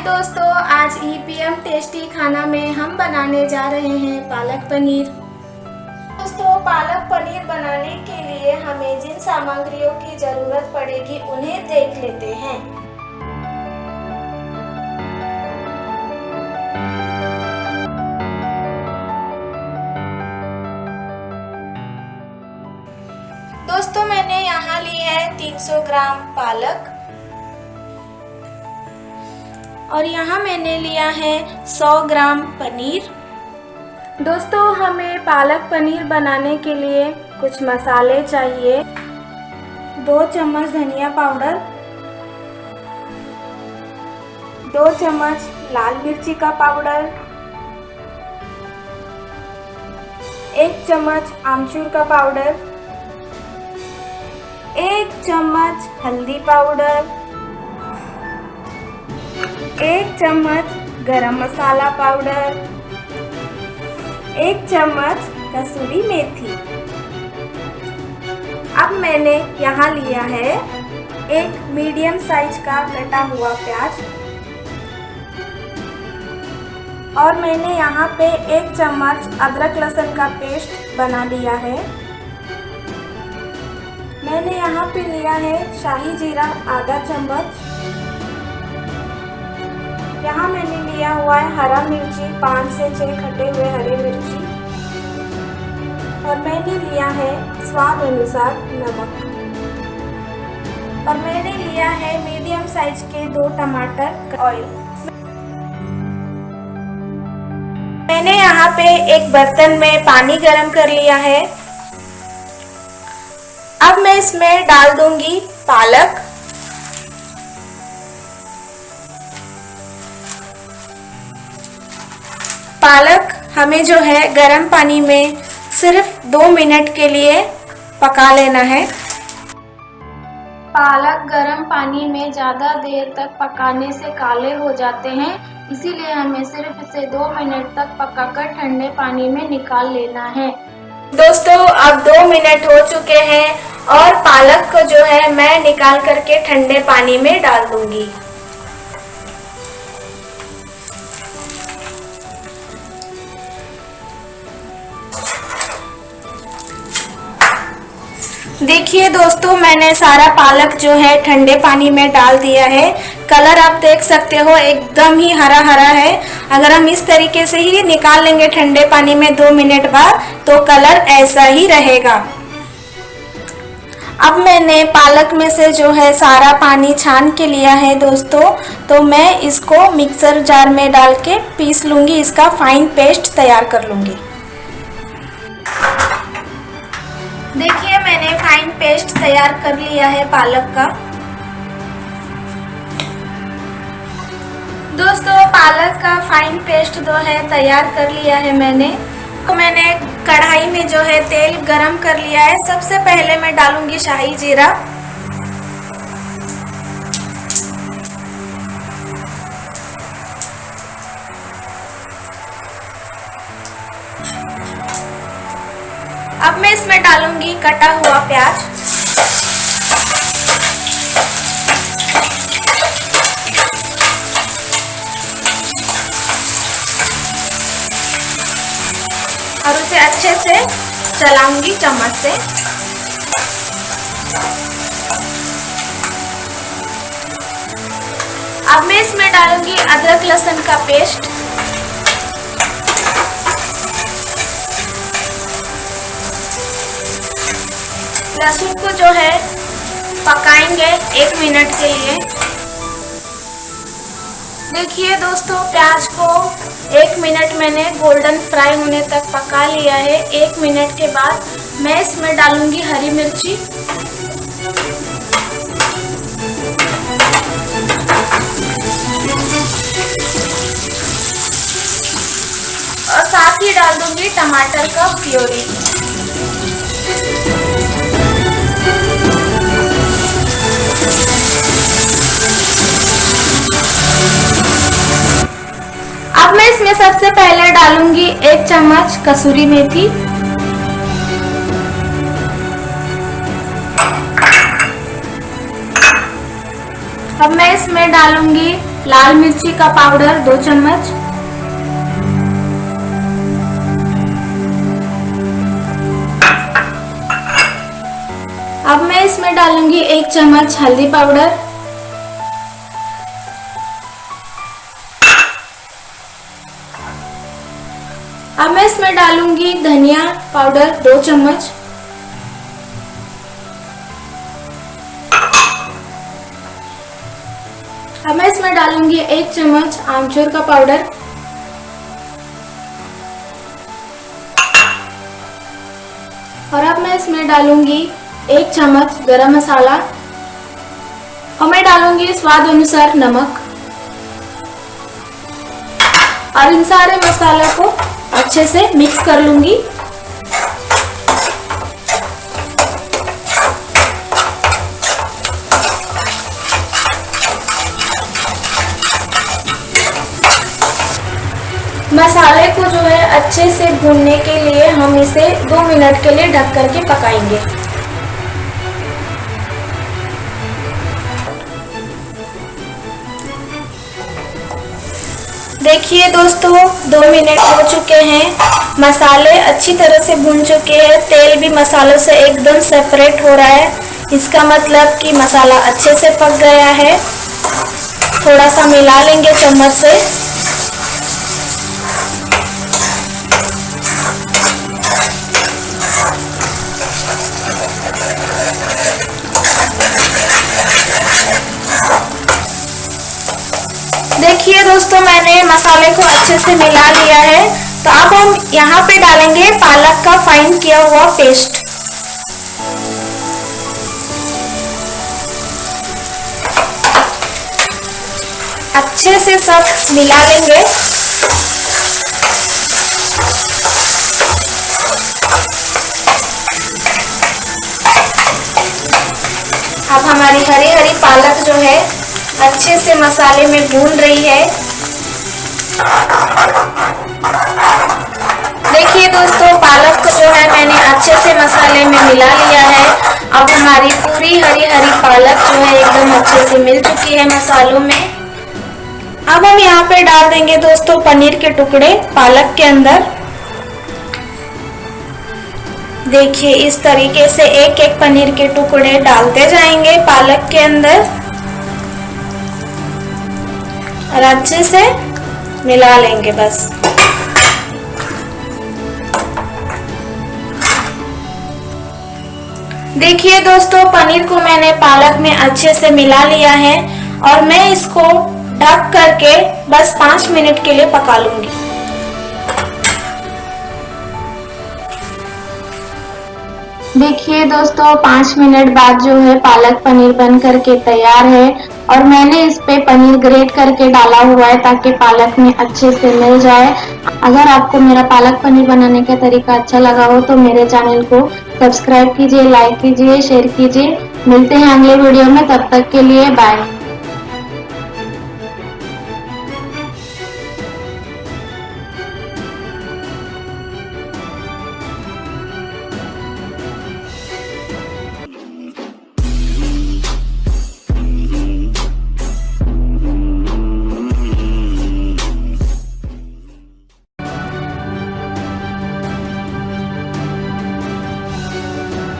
दोस्तों, आज EPM tasty खाना में हम बनाने जा रहे हैं पालक पनीर। दोस्तों, पालक पनीर बनाने के लिए हमें जिन सामग्रियों की जरूरत पड़ेगी उन्हें देख लेते हैं। दोस्तों, मैंने यहाँ ली है 300 ग्राम पालक और यहाँ मैंने लिया है 100 ग्राम पनीर। दोस्तों, हमें पालक पनीर बनाने के लिए कुछ मसाले चाहिए। 2 चम्मच धनिया पाउडर, 2 चम्मच लाल मिर्ची का पाउडर, 1 चम्मच आमचूर का पाउडर, 1 चम्मच हल्दी पाउडर, 1 चम्मच गरम मसाला पाउडर, 1 चम्मच कसूरी मेथी। अब मैंने यहाँ लिया है एक मीडियम साइज का कटा हुआ प्याज और मैंने यहाँ पे 1 चम्मच अदरक लहसुन का पेस्ट बना लिया है। मैंने यहाँ पे लिया है शाही जीरा आधा चम्मच। यहाँ मैंने लिया हुआ है हरा मिर्ची 5 से 6 कटे हुए हरे मिर्ची और मैंने लिया है स्वाद अनुसार नमक और मैंने लिया है मीडियम साइज के 2 टमाटर। ऑयल मैंने यहाँ पे एक बर्तन में पानी गरम कर लिया है। अब मैं इसमें डाल दूंगी पालक। पालक हमें जो है गरम पानी में सिर्फ 2 मिनट के लिए पका लेना है। पालक गरम पानी में ज़्यादा देर तक पकाने से काले हो जाते हैं, इसीलिए हमें सिर्फ इसे 2 मिनट तक पकाकर ठंडे पानी में निकाल लेना है। दोस्तों, अब 2 मिनट हो चुके हैं और पालक को जो है मैं निकाल करके ठंडे पानी में डाल दूंगी। देखिए दोस्तों, मैंने सारा पालक जो है ठंडे पानी में डाल दिया है। कलर आप देख सकते हो एकदम ही हरा हरा है। अगर हम इस तरीके से ही निकाल लेंगे ठंडे पानी में 2 मिनट बाद तो कलर ऐसा ही रहेगा। अब मैंने पालक में से जो है सारा पानी छान के लिया है दोस्तों, तो मैं इसको मिक्सर जार में डाल के पीस लूँगी, इसका फाइन पेस्ट तैयार कर लूँगी। देखिए, मैंने फाइन पेस्ट तैयार कर लिया है पालक का। दोस्तों, पालक का फाइन पेस्ट जो है तैयार कर लिया है मैंने। तो मैंने कढ़ाई में जो है तेल गरम कर लिया है। सबसे पहले मैं डालूंगी शाही जीरा, अब मैं इसमें डालूंगी कटा हुआ प्याज, और उसे अच्छे से चलाऊंगी चम्मच से। अब मैं इसमें डालूंगी अदरक लहसुन का पेस्ट, लहसुन को जो है पकाएंगे 1 मिनट के लिए। देखिए दोस्तों, प्याज को 1 मिनट मैंने गोल्डन फ्राई होने तक पका लिया है। 1 मिनट के बाद मैं इसमें डालूंगी हरी मिर्ची और साथ ही डाल दूंगी टमाटर का प्योरी। अब मैं इसमें सबसे पहले डालूंगी 1 चम्मच कसूरी मेथी, अब मैं इसमें डालूंगी लाल मिर्ची का पाउडर 2 चम्मच, अब मैं इसमें डालूंगी 1 चम्मच हल्दी पाउडर, अब मैं इसमें डालूंगी धनिया पाउडर 2 चम्मच, अब मैं इसमें डालूंगी 1 चम्मच आमचूर का पाउडर, और अब मैं इसमें डालूंगी 1 चम्मच गरम मसाला, और मैं डालूंगी स्वाद अनुसार नमक, और इन सारे मसालों को अच्छे से मिक्स कर लूंगी। मसाले को जो है अच्छे से भूनने के लिए हम इसे 2 मिनट के लिए ढक करके पकाएंगे। देखिए दोस्तों 2 मिनट हो चुके हैं, मसाले अच्छी तरह से भून चुके हैं, तेल भी मसालों से एकदम सेपरेट हो रहा है। इसका मतलब कि मसाला अच्छे से पक गया है। थोड़ा सा मिला लेंगे चम्मच से। देखिए दोस्तों मैंने मसाले को अच्छे से मिला लिया है। तो अब हम यहाँ पे डालेंगे पालक का फाइन किया हुआ पेस्ट। अच्छे से सब मिला लेंगे। अब हमारी हरी हरी पालक जो है अच्छे से मसाले में भून रही है। देखिए दोस्तों पालक को जो है मैंने अच्छे से मसाले में मिला लिया है। अब हमारी पूरी हरी हरी पालक जो है एकदम अच्छे से मिल चुकी है मसालों में। अब हम यहाँ पे डाल देंगे दोस्तों पनीर के टुकड़े पालक के अंदर। देखिए इस तरीके से एक एक पनीर के टुकड़े डालते जाएंगे पालक के अंदर और अच्छे से मिला लेंगे बस। देखिए दोस्तों पनीर को मैंने पालक में अच्छे से मिला लिया है और मैं इसको ढक करके बस 5 मिनट के लिए पका लूंगी। देखिए दोस्तों 5 मिनट बाद जो है पालक पनीर बन करके तैयार है और मैंने इस पे पनीर ग्रेट करके डाला हुआ है ताकि पालक में अच्छे से मिल जाए। अगर आपको मेरा पालक पनीर बनाने का तरीका अच्छा लगा हो तो मेरे चैनल को सब्सक्राइब कीजिए, लाइक कीजिए, शेयर कीजिए। मिलते हैं अगले वीडियो में, तब तक के लिए बाय।